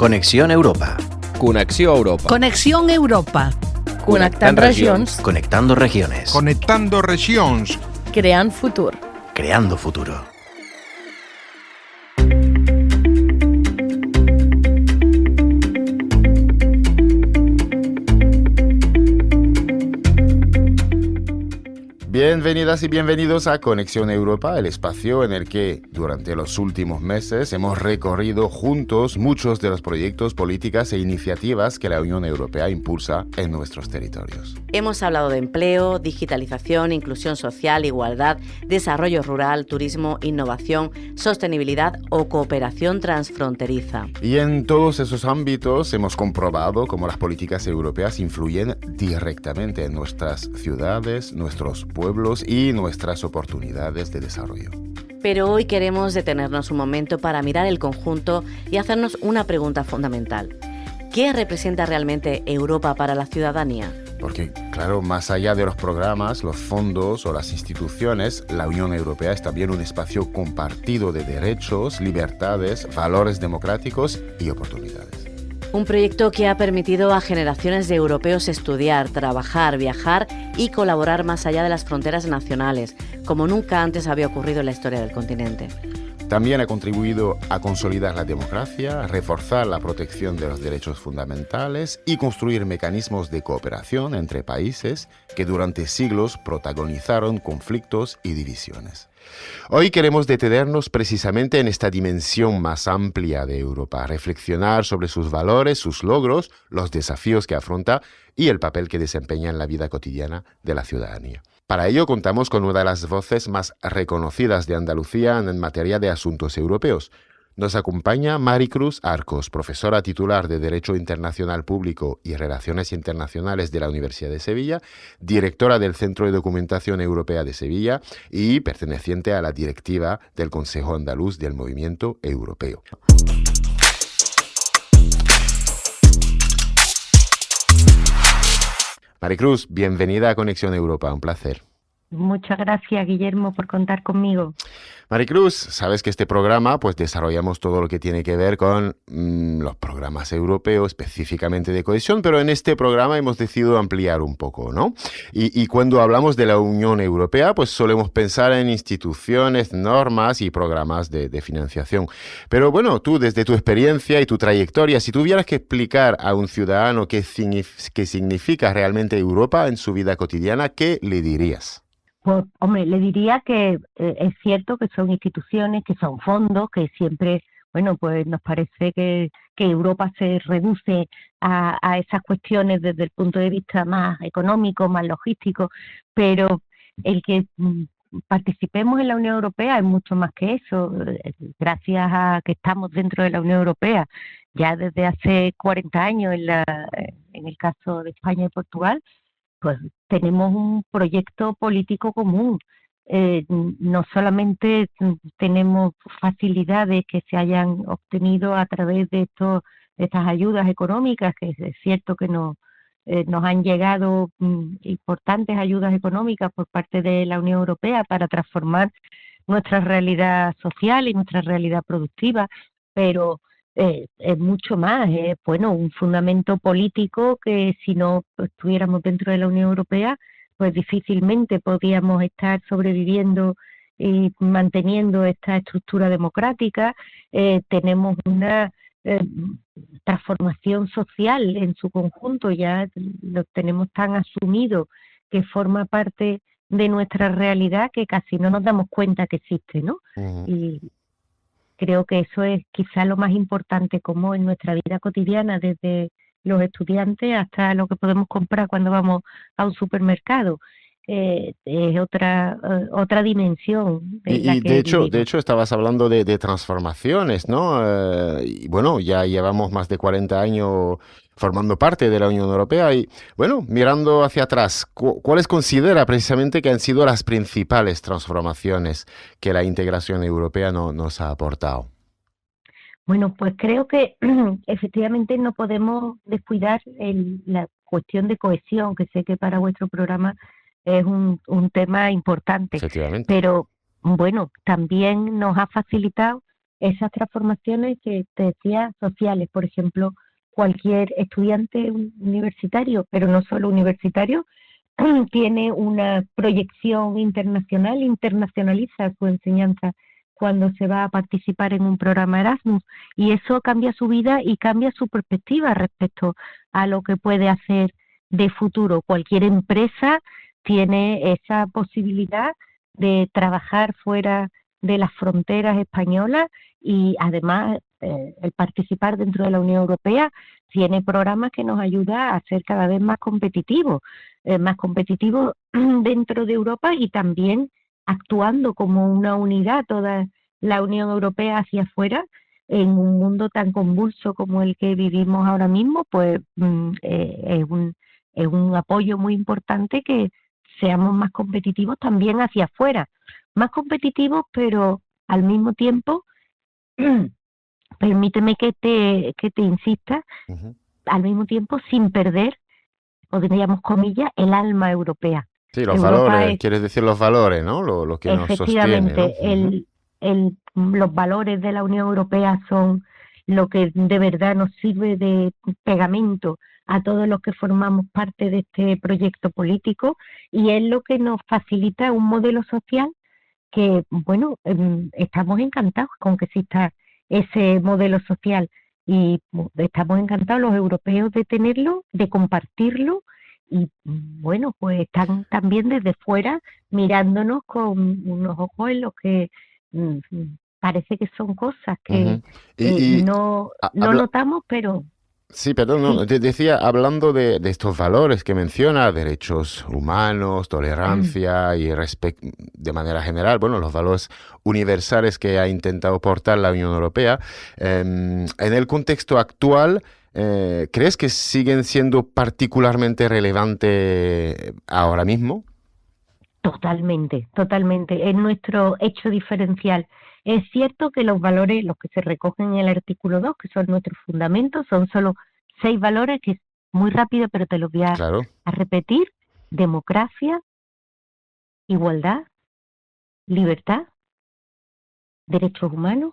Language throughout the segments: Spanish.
Conexión Europa. Connexió Europa. Connexión Europa. Connectant regions. Conectando regiones. Conectando regions. Creant futur. Creando futuro. Bienvenidas y bienvenidos a Conexión Europa, el espacio en el que durante los últimos meses hemos recorrido juntos muchos de los proyectos, políticas e iniciativas que la Unión Europea impulsa en nuestros territorios. Hemos hablado de empleo, digitalización, inclusión social, igualdad, desarrollo rural, turismo, innovación, sostenibilidad o cooperación transfronteriza. Y en todos esos ámbitos hemos comprobado cómo las políticas europeas influyen directamente en nuestras ciudades, nuestros pueblos y nuestras oportunidades de desarrollo. Pero hoy queremos detenernos un momento para mirar el conjunto y hacernos una pregunta fundamental. ¿Qué representa realmente Europa para la ciudadanía? Porque, claro, más allá de los programas, los fondos o las instituciones, la Unión Europea es también un espacio compartido de derechos, libertades, valores democráticos y oportunidades. Un proyecto que ha permitido a generaciones de europeos estudiar, trabajar, viajar y colaborar más allá de las fronteras nacionales, como nunca antes había ocurrido en la historia del continente. También ha contribuido a consolidar la democracia, a reforzar la protección de los derechos fundamentales y construir mecanismos de cooperación entre países que durante siglos protagonizaron conflictos y divisiones. Hoy queremos detenernos precisamente en esta dimensión más amplia de Europa, reflexionar sobre sus valores, sus logros, los desafíos que afronta y el papel que desempeña en la vida cotidiana de la ciudadanía. Para ello contamos con una de las voces más reconocidas de Andalucía en materia de asuntos europeos. Nos acompaña Maricruz Arcos, profesora titular de Derecho Internacional Público y Relaciones Internacionales de la Universidad de Sevilla, directora del Centro de Documentación Europea de Sevilla y perteneciente a la directiva del Consejo Andaluz del Movimiento Europeo. Maricruz, bienvenida a Conexión Europa, un placer. Muchas gracias, Guillermo, por contar conmigo. Maricruz, sabes que este programa pues desarrollamos todo lo que tiene que ver con los programas europeos, específicamente de cohesión, pero en este programa hemos decidido ampliar un poco, ¿no? Y cuando hablamos de la Unión Europea, pues solemos pensar en instituciones, normas y programas de financiación. Pero bueno, tú desde tu experiencia y tu trayectoria, si tuvieras que explicar a un ciudadano qué significa realmente Europa en su vida cotidiana, ¿qué le dirías? Pues, hombre, le diría que es cierto que son instituciones, que son fondos, que siempre, bueno, pues nos parece que Europa se reduce a esas cuestiones desde el punto de vista más económico, más logístico, pero el que participemos en la Unión Europea es mucho más que eso. Gracias a que estamos dentro de la Unión Europea ya desde hace 40 años en el caso de España y Portugal, pues tenemos un proyecto político común. No solamente tenemos facilidades que se hayan obtenido a través de estas ayudas económicas, que es cierto que nos han llegado importantes ayudas económicas por parte de la Unión Europea para transformar nuestra realidad social y nuestra realidad productiva, pero es mucho más, bueno, un fundamento político que si no estuviéramos dentro de la Unión Europea, pues difícilmente podríamos estar sobreviviendo y manteniendo esta estructura democrática. Tenemos una transformación social en su conjunto, ya lo tenemos tan asumido que forma parte de nuestra realidad que casi no nos damos cuenta que existe, ¿no? Uh-huh. Y creo que eso es quizá lo más importante, como en nuestra vida cotidiana, desde los estudiantes hasta lo que podemos comprar cuando vamos a un supermercado. Es otra dimensión. Y de hecho estabas hablando de transformaciones, ¿no? Y bueno, ya llevamos más de 40 años formando parte de la Unión Europea y, bueno, mirando hacia atrás, ¿cuáles considera precisamente que han sido las principales transformaciones que la integración europea nos ha aportado? Bueno, pues creo que efectivamente no podemos descuidar la cuestión de cohesión, que sé que para vuestro programa es un tema importante, pero bueno, también nos ha facilitado esas transformaciones que te decía sociales. Por ejemplo, cualquier estudiante universitario, pero no solo universitario, tiene una proyección internacional, internacionaliza su enseñanza cuando se va a participar en un programa Erasmus, y eso cambia su vida y cambia su perspectiva respecto a lo que puede hacer de futuro. Cualquier empresa tiene esa posibilidad de trabajar fuera de las fronteras españolas, y además el participar dentro de la Unión Europea tiene programas que nos ayuda a ser cada vez más competitivos dentro de Europa, y también actuando como una unidad toda la Unión Europea hacia afuera en un mundo tan convulso como el que vivimos ahora mismo. Pues es un apoyo muy importante que seamos más competitivos también hacia afuera, más competitivos, pero al mismo tiempo, permíteme que te insista, al mismo tiempo sin perder, o diríamos comillas, el alma europea. Sí, los Europa valores, quieres decir los valores, ¿no? Lo que nos sostiene, ¿no? Efectivamente, los valores de la Unión Europea son lo que de verdad nos sirve de pegamento a todos los que formamos parte de este proyecto político, y es lo que nos facilita un modelo social que, bueno, estamos encantados con que exista ese modelo social, y estamos encantados los europeos de tenerlo, de compartirlo, y bueno, pues están también desde fuera mirándonos con unos ojos en los que parece que son cosas que no notamos, pero... Sí, perdón, no, te decía, hablando de estos valores que menciona, derechos humanos, tolerancia y respeto de manera general, bueno, los valores universales que ha intentado portar la Unión Europea, en el contexto actual, ¿crees que siguen siendo particularmente relevantes ahora mismo? Totalmente, totalmente. Es nuestro hecho diferencial. Es cierto que los valores, los que se recogen en el artículo 2, que son nuestros fundamentos, son solo 6 valores, que es muy rápido, pero te los voy a repetir: democracia, igualdad, libertad, derechos humanos,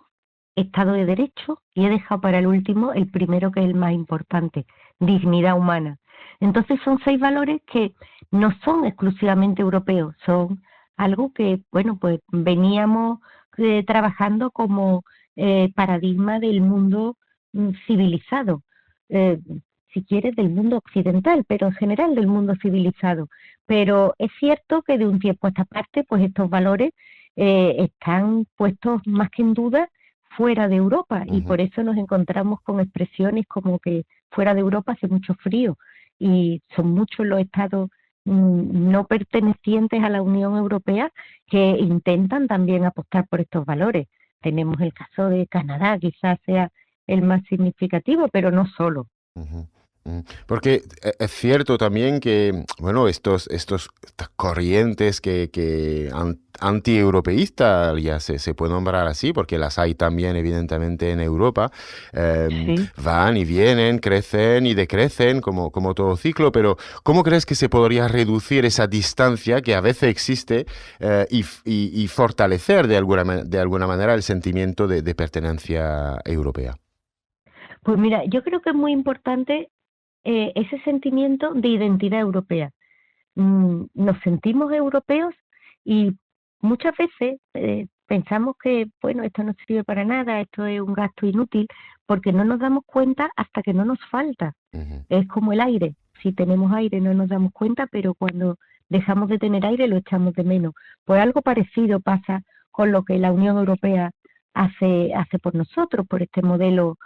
Estado de Derecho, y he dejado para el último el primero, que es el más importante: dignidad humana. Entonces son 6 valores que no son exclusivamente europeos, son algo que, bueno, pues veníamos trabajando como paradigma del mundo civilizado, si quieres del mundo occidental, pero en general del mundo civilizado. Pero es cierto que de un tiempo a esta parte, pues estos valores están puestos más que en duda fuera de Europa, y por eso nos encontramos con expresiones como que fuera de Europa hace mucho frío, y son muchos los estados no pertenecientes a la Unión Europea que intentan también apostar por estos valores. Tenemos el caso de Canadá, quizás sea el más significativo, pero no solo. Porque es cierto también que, bueno, estas corrientes que anti-europeístas, ya se puede nombrar así, porque las hay también evidentemente en Europa, van y vienen, crecen y decrecen como todo ciclo, pero ¿cómo crees que se podría reducir esa distancia que a veces existe y fortalecer de alguna manera el sentimiento de pertenencia europea? Pues mira, yo creo que es muy importante ese sentimiento de identidad europea. Nos sentimos europeos, y muchas veces pensamos que, bueno, esto no sirve para nada, esto es un gasto inútil, porque no nos damos cuenta hasta que no nos falta. Es como el aire: si tenemos aire no nos damos cuenta, pero cuando dejamos de tener aire lo echamos de menos. Pues algo parecido pasa con lo que la Unión Europea hace por nosotros, por este modelo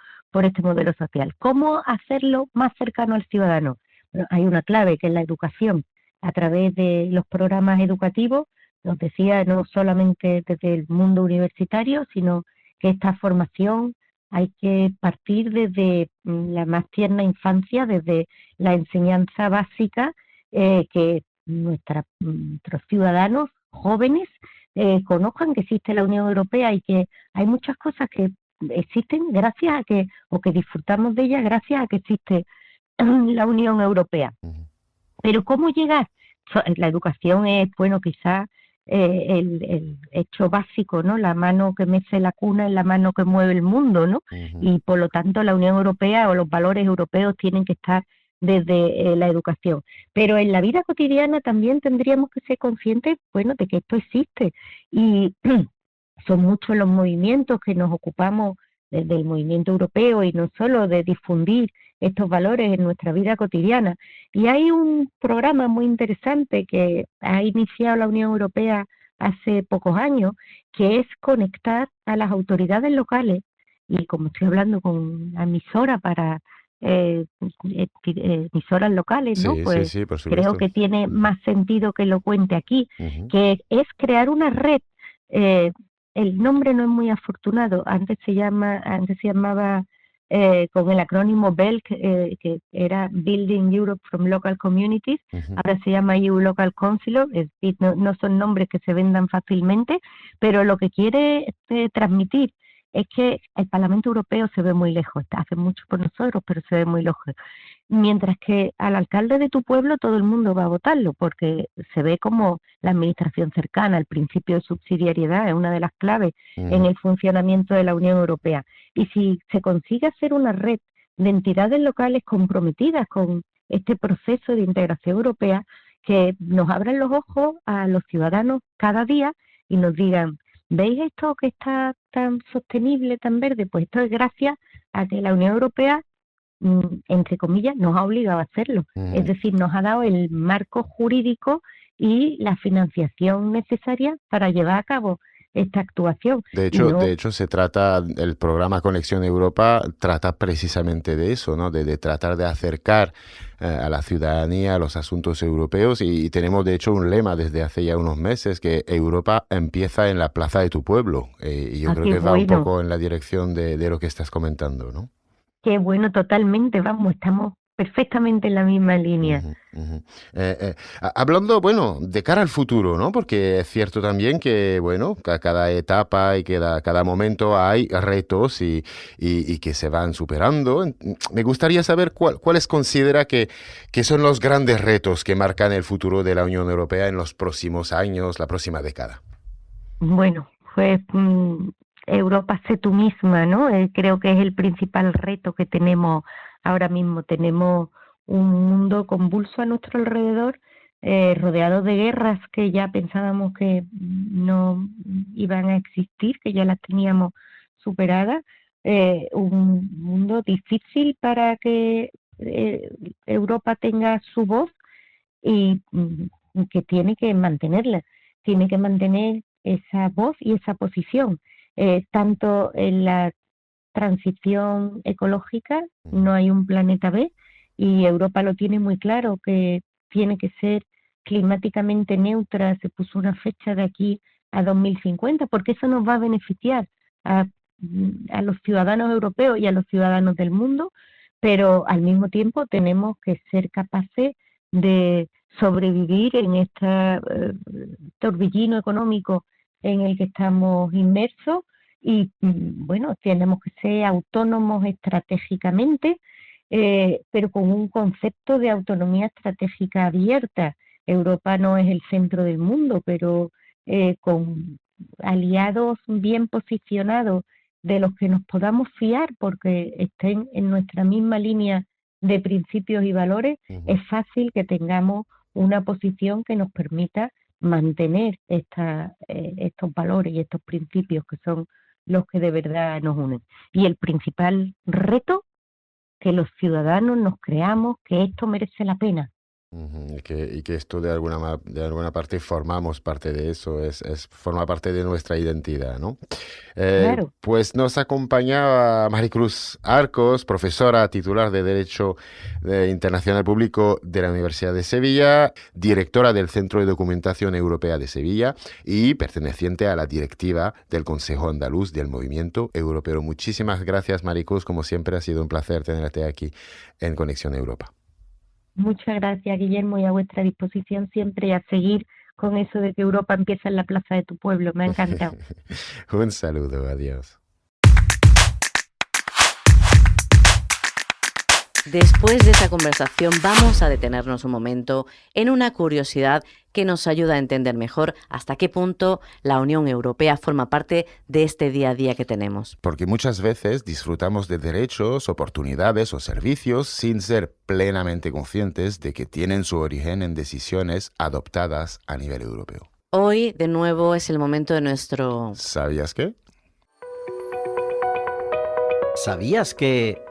social. ¿Cómo hacerlo más cercano al ciudadano? Bueno, hay una clave, que es la educación. A través de los programas educativos, nos decía, no solamente desde el mundo universitario, sino que esta formación hay que partir desde la más tierna infancia, desde la enseñanza básica, que nuestros ciudadanos jóvenes conozcan que existe la Unión Europea, y que hay muchas cosas que existen gracias a que disfrutamos de ellas gracias a que existe la Unión Europea. Pero ¿cómo llegar? La educación es, bueno, quizás el hecho básico, ¿no? La mano que mece la cuna es la mano que mueve el mundo, ¿no? Y por lo tanto la Unión Europea o los valores europeos tienen que estar desde la educación. Pero en la vida cotidiana también tendríamos que ser conscientes, bueno, de que esto existe. Y son muchos los movimientos que nos ocupamos desde el movimiento europeo y no solo de difundir estos valores en nuestra vida cotidiana. Y hay un programa muy interesante que ha iniciado la Unión Europea hace pocos años, que es conectar a las autoridades locales, y como estoy hablando con la emisora para emisoras locales, ¿no? Sí, Pues sí, por creo supuesto. que tiene más sentido que lo cuente aquí, Ujú. que es crear una red. El nombre no es muy afortunado, antes se llamaba con el acrónimo BEL, que era Building Europe from Local Communities, Ujú. ahora se llama EU Local Council, es decir, no son nombres que se vendan fácilmente, pero lo que quiere transmitir es que el Parlamento Europeo se ve muy lejos, hace mucho por nosotros, pero se ve muy lejos. Mientras que al alcalde de tu pueblo todo el mundo va a votarlo, porque se ve como la administración cercana, el principio de subsidiariedad es una de las claves en el funcionamiento de la Unión Europea. Y si se consigue hacer una red de entidades locales comprometidas con este proceso de integración europea, que nos abran los ojos a los ciudadanos cada día y nos digan, ¿veis esto que está tan sostenible, tan verde? Pues esto es gracias a que la Unión Europea, entre comillas, nos ha obligado a hacerlo. Ujú. Es decir, nos ha dado el marco jurídico y la financiación necesaria para llevar a cabo esta actuación. De Y no, hecho, el programa Conexión Europa trata precisamente de eso, ¿no? De tratar de acercar a la ciudadanía a los asuntos europeos y tenemos de hecho un lema desde hace ya unos meses que Europa empieza en la plaza de tu pueblo y yo creo qué que va un bueno, poco en la dirección de lo que estás comentando, ¿no? qué bueno, totalmente, vamos, estamos perfectamente en la misma línea. Ujú, ujú. Hablando, bueno, de cara al futuro, ¿no? Porque es cierto también que, bueno, cada etapa y cada momento hay retos y que se van superando. Me gustaría saber cuáles considera que son los grandes retos que marcan el futuro de la Unión Europea en los próximos años, la próxima década. Bueno, pues Europa sé tú misma, ¿no? Creo que es el principal reto que tenemos ahora mismo. Tenemos un mundo convulso a nuestro alrededor, rodeado de guerras que ya pensábamos que no iban a existir, que ya las teníamos superadas. Un mundo difícil para que Europa tenga su voz y que tiene que mantenerla, tiene que mantener esa voz y esa posición, tanto en la transición ecológica, no hay un planeta B y Europa lo tiene muy claro que tiene que ser climáticamente neutra, se puso una fecha de aquí a 2050, porque eso nos va a beneficiar a los ciudadanos europeos y a los ciudadanos del mundo, pero al mismo tiempo tenemos que ser capaces de sobrevivir en este torbellino económico en el que estamos inmersos y, bueno, tenemos que ser autónomos estratégicamente, pero con un concepto de autonomía estratégica abierta. Europa no es el centro del mundo, pero con aliados bien posicionados de los que nos podamos fiar porque estén en nuestra misma línea de principios y valores, es fácil que tengamos una posición que nos permita mantener estos valores y estos principios que son los que de verdad nos unen. Y el principal reto, que los ciudadanos nos creamos que esto merece la pena. Y que esto de alguna parte formamos parte de eso, forma parte de nuestra identidad, ¿no? Claro. Pues nos acompañaba Maricruz Arcos, profesora titular de Derecho Internacional Público de la Universidad de Sevilla, directora del Centro de Documentación Europea de Sevilla y perteneciente a la directiva del Consejo Andaluz del Movimiento Europeo. Muchísimas gracias, Maricruz. Como siempre, ha sido un placer tenerte aquí en Conexión Europa. Muchas gracias, Guillermo, y a vuestra disposición siempre y a seguir con eso de que Europa empieza en la plaza de tu pueblo. Me ha encantado. Un saludo, adiós. Después de esta conversación vamos a detenernos un momento en una curiosidad que nos ayuda a entender mejor hasta qué punto la Unión Europea forma parte de este día a día que tenemos. Porque muchas veces disfrutamos de derechos, oportunidades o servicios sin ser plenamente conscientes de que tienen su origen en decisiones adoptadas a nivel europeo. Hoy, de nuevo, es el momento de nuestro... ¿Sabías qué? ¿Sabías que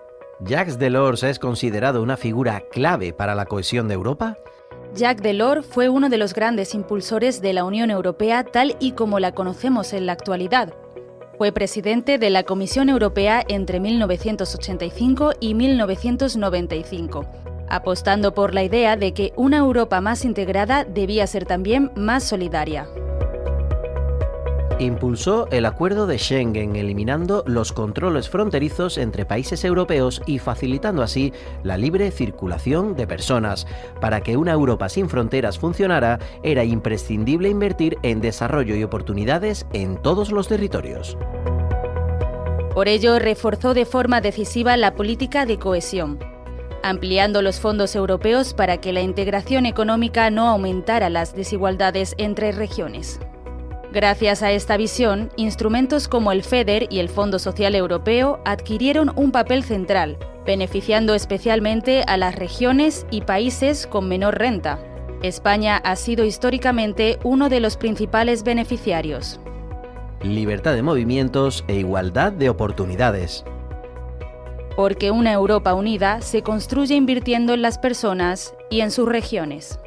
Jacques Delors es considerado una figura clave para la cohesión de Europa? Jacques Delors fue uno de los grandes impulsores de la Unión Europea tal y como la conocemos en la actualidad. Fue presidente de la Comisión Europea entre 1985 y 1995, apostando por la idea de que una Europa más integrada debía ser también más solidaria. Impulsó el acuerdo de Schengen, eliminando los controles fronterizos entre países europeos y facilitando así la libre circulación de personas. Para que una Europa sin fronteras funcionara, era imprescindible invertir en desarrollo y oportunidades en todos los territorios. Por ello, reforzó de forma decisiva la política de cohesión, ampliando los fondos europeos para que la integración económica no aumentara las desigualdades entre regiones. Gracias a esta visión, instrumentos como el FEDER y el Fondo Social Europeo adquirieron un papel central, beneficiando especialmente a las regiones y países con menor renta. España ha sido históricamente uno de los principales beneficiarios. Libertad de movimientos e igualdad de oportunidades. Porque una Europa unida se construye invirtiendo en las personas y en sus regiones.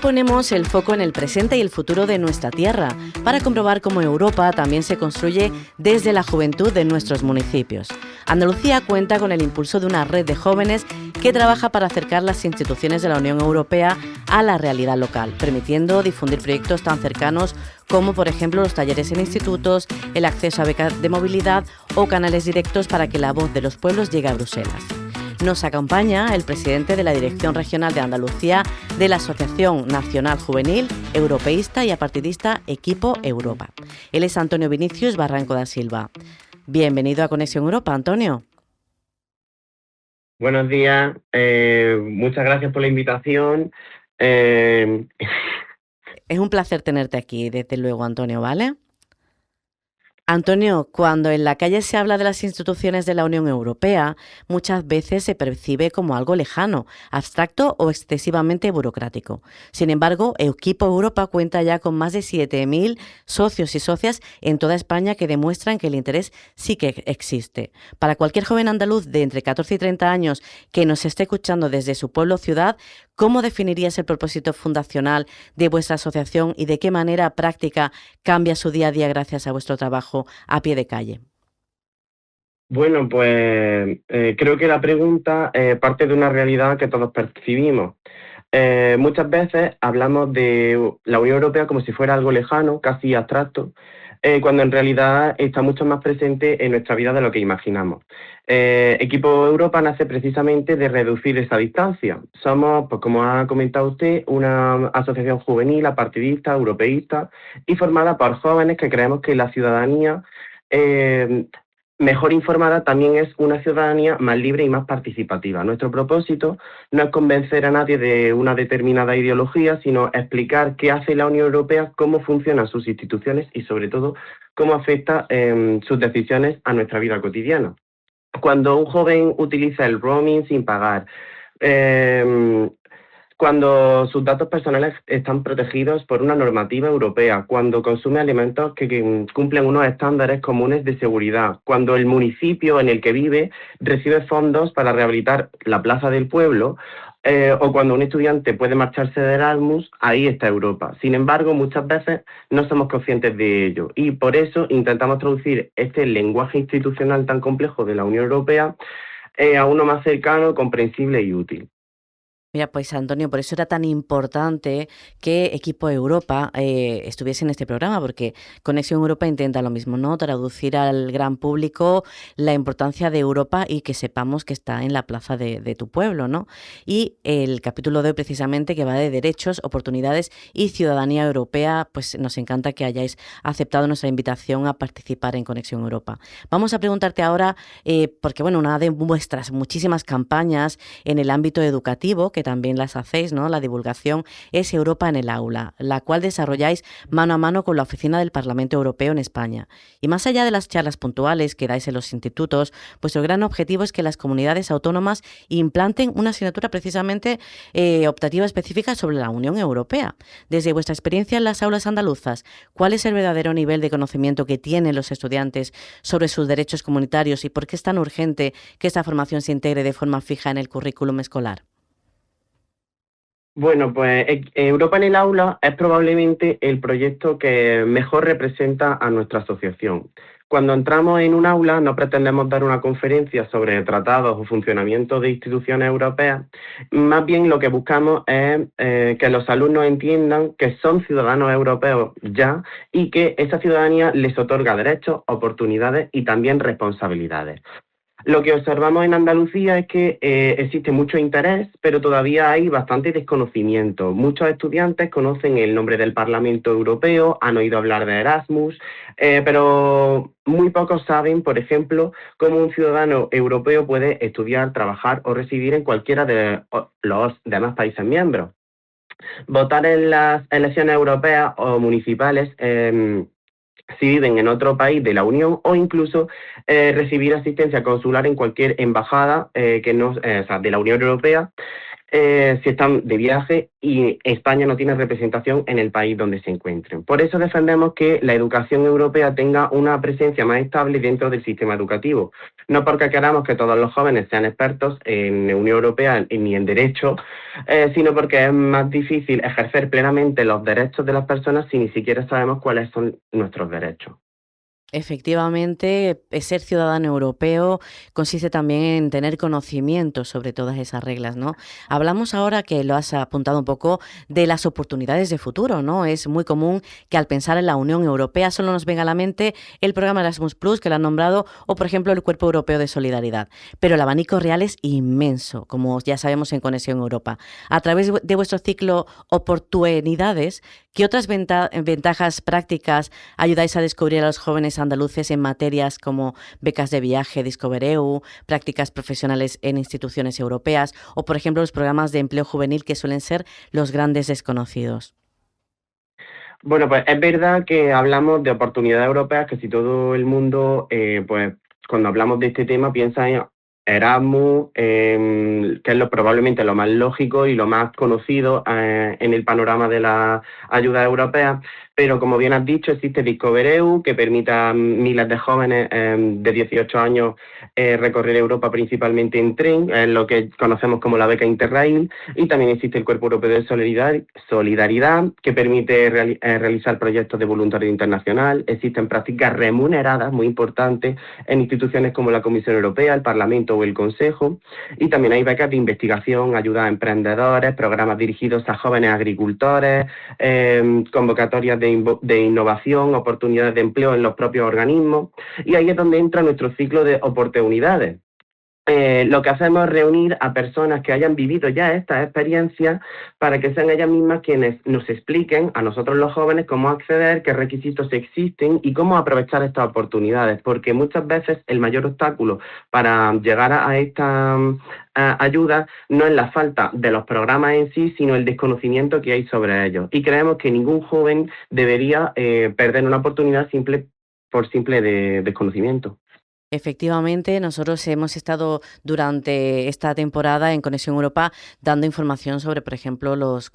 Ponemos el foco en el presente y el futuro de nuestra tierra, para comprobar cómo Europa también se construye desde la juventud de nuestros municipios. Andalucía cuenta con el impulso de una red de jóvenes que trabaja para acercar las instituciones de la Unión Europea a la realidad local, permitiendo difundir proyectos tan cercanos como, por ejemplo, los talleres en institutos, el acceso a becas de movilidad o canales directos para que la voz de los pueblos llegue a Bruselas. Nos acompaña el presidente de la Dirección Regional de Andalucía de la Asociación Nacional Juvenil, Europeísta y Apartidista Equipo Europa. Él es Antonio Vinicius Barranco da Silva. Bienvenido a Conexión Europa, Antonio. Buenos días, muchas gracias por la invitación. Es un placer tenerte aquí, desde luego, Antonio, ¿vale? Antonio, cuando en la calle se habla de las instituciones de la Unión Europea, muchas veces se percibe como algo lejano, abstracto o excesivamente burocrático. Sin embargo, Equipo Europa cuenta ya con más de 7.000 socios y socias en toda España que demuestran que el interés sí que existe. Para cualquier joven andaluz de entre 14 y 30 años que nos esté escuchando desde su pueblo o ciudad, ¿cómo definirías el propósito fundacional de vuestra asociación y de qué manera práctica cambia su día a día gracias a vuestro trabajo a pie de calle? Bueno, pues creo que la pregunta parte de una realidad que todos percibimos. Muchas veces hablamos de la Unión Europea como si fuera algo lejano, casi abstracto, cuando en realidad está mucho más presente en nuestra vida de lo que imaginamos. Equipo Europa nace precisamente de reducir esa distancia. Somos, pues como ha comentado usted, una asociación juvenil, apartidista, europeísta y formada por jóvenes que creemos que la ciudadanía mejor informada también es una ciudadanía más libre y más participativa. Nuestro propósito no es convencer a nadie de una determinada ideología, sino explicar qué hace la Unión Europea, cómo funcionan sus instituciones y, sobre todo, cómo afecta sus decisiones a nuestra vida cotidiana. Cuando un joven utiliza el roaming sin pagar, cuando sus datos personales están protegidos por una normativa europea, cuando consume alimentos que cumplen unos estándares comunes de seguridad, cuando el municipio en el que vive recibe fondos para rehabilitar la plaza del pueblo, o cuando un estudiante puede marcharse de Erasmus, ahí está Europa. Sin embargo, muchas veces no somos conscientes de ello y por eso intentamos traducir este lenguaje institucional tan complejo de la Unión Europea a uno más cercano, comprensible y útil. Mira, pues Antonio, por eso era tan importante que Equipo Europa estuviese en este programa, porque Conexión Europa intenta lo mismo, ¿no? Traducir al gran público la importancia de Europa y que sepamos que está en la plaza de tu pueblo, ¿no? Y el capítulo de hoy, precisamente, que va de derechos, oportunidades y ciudadanía europea, pues nos encanta que hayáis aceptado nuestra invitación a participar en Conexión Europa. Vamos a preguntarte ahora, porque bueno, una de vuestras muchísimas campañas en el ámbito educativo, que también las hacéis, ¿no? La divulgación es Europa en el aula, la cual desarrolláis mano a mano con la Oficina del Parlamento Europeo en España. Y más allá de las charlas puntuales que dais en los institutos, vuestro gran objetivo es que las comunidades autónomas implanten una asignatura precisamente optativa específica sobre la Unión Europea. Desde vuestra experiencia en las aulas andaluzas, ¿cuál es el verdadero nivel de conocimiento que tienen los estudiantes sobre sus derechos comunitarios y por qué es tan urgente que esta formación se integre de forma fija en el currículum escolar? Bueno, pues Europa en el aula es probablemente el proyecto que mejor representa a nuestra asociación. Cuando entramos en un aula no pretendemos dar una conferencia sobre tratados o funcionamiento de instituciones europeas, más bien lo que buscamos es que los alumnos entiendan que son ciudadanos europeos ya y que esa ciudadanía les otorga derechos, oportunidades y también responsabilidades. Lo que observamos en Andalucía es que existe mucho interés, pero todavía hay bastante desconocimiento. Muchos estudiantes conocen el nombre del Parlamento Europeo, han oído hablar de Erasmus, pero muy pocos saben, por ejemplo, cómo un ciudadano europeo puede estudiar, trabajar o residir en cualquiera de los demás países miembros. Votar en las elecciones europeas o municipales si viven en otro país de la Unión o incluso recibir asistencia consular en cualquier embajada de la Unión Europea si están de viaje y España no tiene representación en el país donde se encuentren. Por eso defendemos que la educación europea tenga una presencia más estable dentro del sistema educativo. No porque queramos que todos los jóvenes sean expertos en Unión Europea ni en Derecho, sino porque es más difícil ejercer plenamente los derechos de las personas si ni siquiera sabemos cuáles son nuestros derechos. Efectivamente, ser ciudadano europeo consiste también en tener conocimiento sobre todas esas reglas, ¿no? Hablamos ahora, que lo has apuntado un poco, de las oportunidades de futuro, ¿no? Es muy común que al pensar en la Unión Europea solo nos venga a la mente el programa Erasmus+, que lo han nombrado, o por ejemplo el Cuerpo Europeo de Solidaridad. Pero el abanico real es inmenso, como ya sabemos en Conexión Europa. A través de vuestro ciclo Oportunidades, ¿qué otras ventajas prácticas ayudáis a descubrir a los jóvenes andaluces en materias como becas de viaje, Discovereu, prácticas profesionales en instituciones europeas o, por ejemplo, los programas de empleo juvenil, que suelen ser los grandes desconocidos? Bueno, pues es verdad que hablamos de oportunidades europeas, que si todo el mundo, pues cuando hablamos de este tema piensa en Erasmus, que es probablemente lo más lógico y lo más conocido en el panorama de la ayuda europea. Pero como bien has dicho, existe Discovereu, que permite a miles de jóvenes de 18 años recorrer Europa principalmente en tren, lo que conocemos como la beca Interrail, y también existe el Cuerpo Europeo de Solidaridad, que permite realizar proyectos de voluntariado internacional. Existen prácticas remuneradas, muy importantes, en instituciones como la Comisión Europea, el Parlamento o el Consejo, y también hay becas de investigación, ayuda a emprendedores, programas dirigidos a jóvenes agricultores, convocatorias de innovación, oportunidades de empleo en los propios organismos, y ahí es donde entra nuestro ciclo de oportunidades. Lo que hacemos es reunir a personas que hayan vivido ya estas experiencias para que sean ellas mismas quienes nos expliquen a nosotros los jóvenes cómo acceder, qué requisitos existen y cómo aprovechar estas oportunidades, porque muchas veces el mayor obstáculo para llegar a esta ayuda no es la falta de los programas en sí, sino el desconocimiento que hay sobre ellos. Y creemos que ningún joven debería perder una oportunidad por simple desconocimiento. Efectivamente, nosotros hemos estado durante esta temporada en Conexión Europa dando información sobre, por ejemplo, los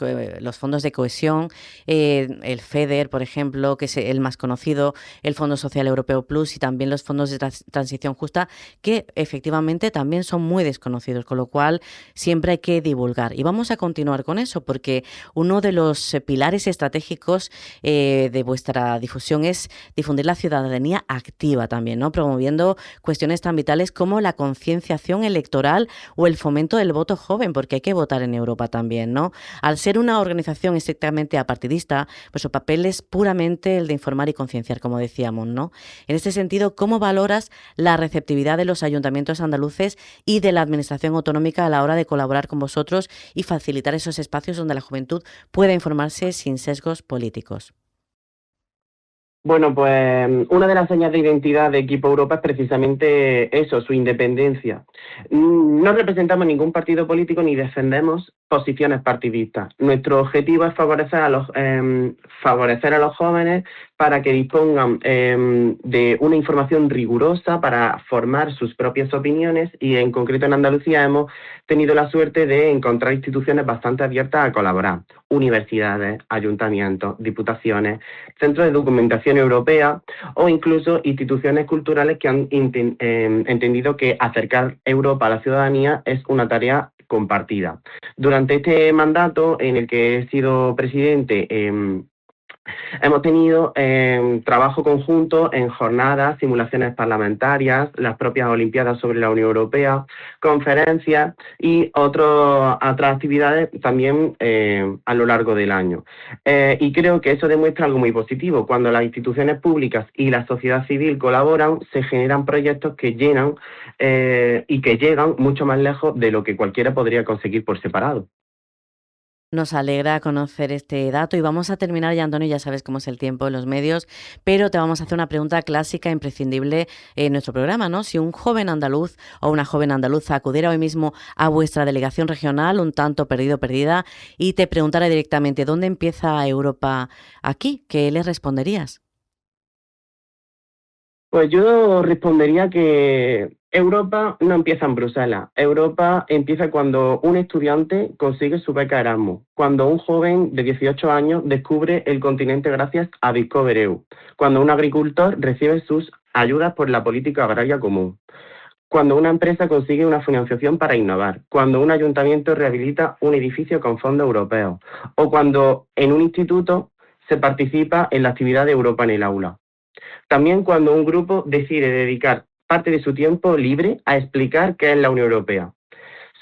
fondos de cohesión, el FEDER, por ejemplo, que es el más conocido, el Fondo Social Europeo Plus y también los fondos de transición justa, que efectivamente también son muy desconocidos, con lo cual siempre hay que divulgar. Y vamos a continuar con eso, porque uno de los pilares estratégicos de vuestra difusión es difundir la ciudadanía activa también, ¿no? Promoviendo cuestiones tan vitales como la concienciación electoral o el fomento del voto joven, porque hay que votar en Europa también, ¿no? Al ser una organización estrictamente apartidista, pues su papel es puramente el de informar y concienciar, como decíamos, ¿no? En este sentido, ¿cómo valoras la receptividad de los ayuntamientos andaluces y de la administración autonómica a la hora de colaborar con vosotros y facilitar esos espacios donde la juventud pueda informarse sin sesgos políticos? Bueno, pues una de las señas de identidad de Equipo Europa es precisamente eso, su independencia. No representamos ningún partido político ni defendemos posiciones partidistas. Nuestro objetivo es favorecer a los jóvenes para que dispongan de una información rigurosa para formar sus propias opiniones, y en concreto en Andalucía hemos tenido la suerte de encontrar instituciones bastante abiertas a colaborar. Universidades, ayuntamientos, diputaciones, centros de documentación europea o incluso instituciones culturales que han entendido que acercar Europa a la ciudadanía es una tarea compartida. Durante este mandato en el que he sido presidente, hemos tenido trabajo conjunto en jornadas, simulaciones parlamentarias, las propias Olimpiadas sobre la Unión Europea, conferencias y otras actividades también a lo largo del año. Y creo que eso demuestra algo muy positivo. Cuando las instituciones públicas y la sociedad civil colaboran, se generan proyectos que llenan y que llegan mucho más lejos de lo que cualquiera podría conseguir por separado. Nos alegra conocer este dato y vamos a terminar ya, Antonio, ya sabes cómo es el tiempo en los medios, pero te vamos a hacer una pregunta clásica, imprescindible en nuestro programa, ¿no? Si un joven andaluz o una joven andaluza acudiera hoy mismo a vuestra delegación regional, un tanto perdida, y te preguntara directamente ¿dónde empieza Europa aquí? ¿Qué le responderías? Pues yo respondería que Europa no empieza en Bruselas. Europa empieza cuando un estudiante consigue su beca Erasmus, cuando un joven de 18 años descubre el continente gracias a Discover EU, cuando un agricultor recibe sus ayudas por la política agraria común, cuando una empresa consigue una financiación para innovar, cuando un ayuntamiento rehabilita un edificio con fondos europeos, o cuando en un instituto se participa en la actividad de Europa en el aula. También cuando un grupo decide dedicar parte de su tiempo libre a explicar qué es la Unión Europea.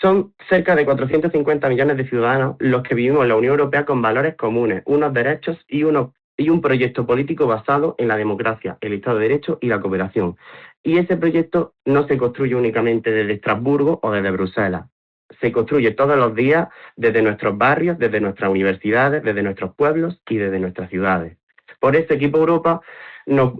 Son cerca de 450 millones de ciudadanos los que vivimos en la Unión Europea con valores comunes, unos derechos y un proyecto político basado en la democracia, el Estado de Derecho y la cooperación. Y ese proyecto no se construye únicamente desde Estrasburgo o desde Bruselas. Se construye todos los días desde nuestros barrios, desde nuestras universidades, desde nuestros pueblos y desde nuestras ciudades. Por eso Equipo Europa nos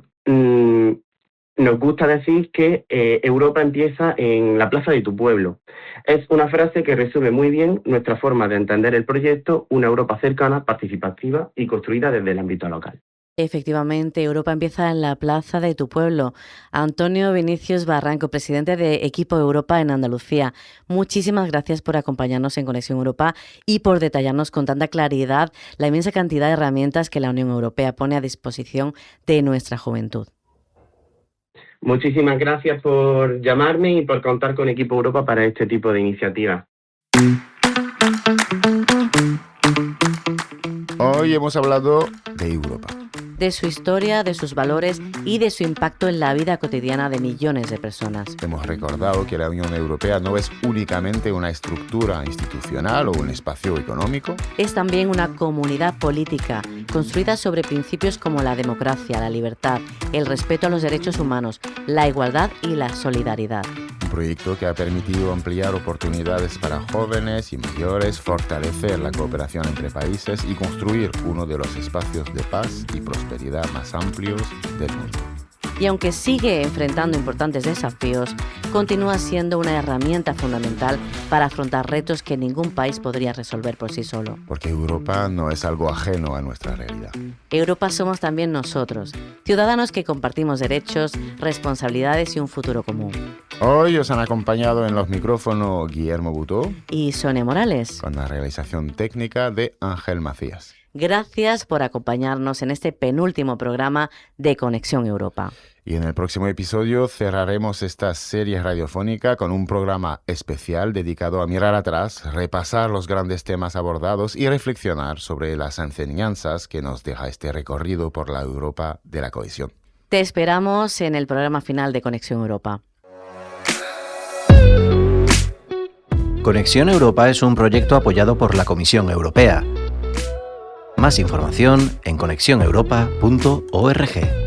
gusta decir que Europa empieza en la plaza de tu pueblo. Es una frase que resume muy bien nuestra forma de entender el proyecto, una Europa cercana, participativa y construida desde el ámbito local. Efectivamente, Europa empieza en la plaza de tu pueblo. Antonio Vinicius Barranco, presidente de Equipo Europa en Andalucía. Muchísimas gracias por acompañarnos en Conexión Europa y por detallarnos con tanta claridad la inmensa cantidad de herramientas que la Unión Europea pone a disposición de nuestra juventud. Muchísimas gracias por llamarme y por contar con Equipo Europa para este tipo de iniciativas. Hoy hemos hablado de Europa, de su historia, de sus valores y de su impacto en la vida cotidiana de millones de personas. Hemos recordado que la Unión Europea no es únicamente una estructura institucional o un espacio económico. Es también una comunidad política construida sobre principios como la democracia, la libertad, el respeto a los derechos humanos, la igualdad y la solidaridad. Un proyecto que ha permitido ampliar oportunidades para jóvenes y mayores, fortalecer la cooperación entre países y construir uno de los espacios de paz y prosperidad más amplios del mundo. Y aunque sigue enfrentando importantes desafíos, continúa siendo una herramienta fundamental para afrontar retos que ningún país podría resolver por sí solo. Porque Europa no es algo ajeno a nuestra realidad. Europa somos también nosotros, ciudadanos que compartimos derechos, responsabilidades y un futuro común. Hoy os han acompañado en los micrófonos Guillermo Butó y Sonia Morales, con la realización técnica de Ángel Macías. Gracias por acompañarnos en este penúltimo programa de Conexión Europa. Y en el próximo episodio cerraremos esta serie radiofónica con un programa especial dedicado a mirar atrás, repasar los grandes temas abordados y reflexionar sobre las enseñanzas que nos deja este recorrido por la Europa de la cohesión. Te esperamos en el programa final de Conexión Europa. Conexión Europa es un proyecto apoyado por la Comisión Europea. Más información en conexioneuropa.org.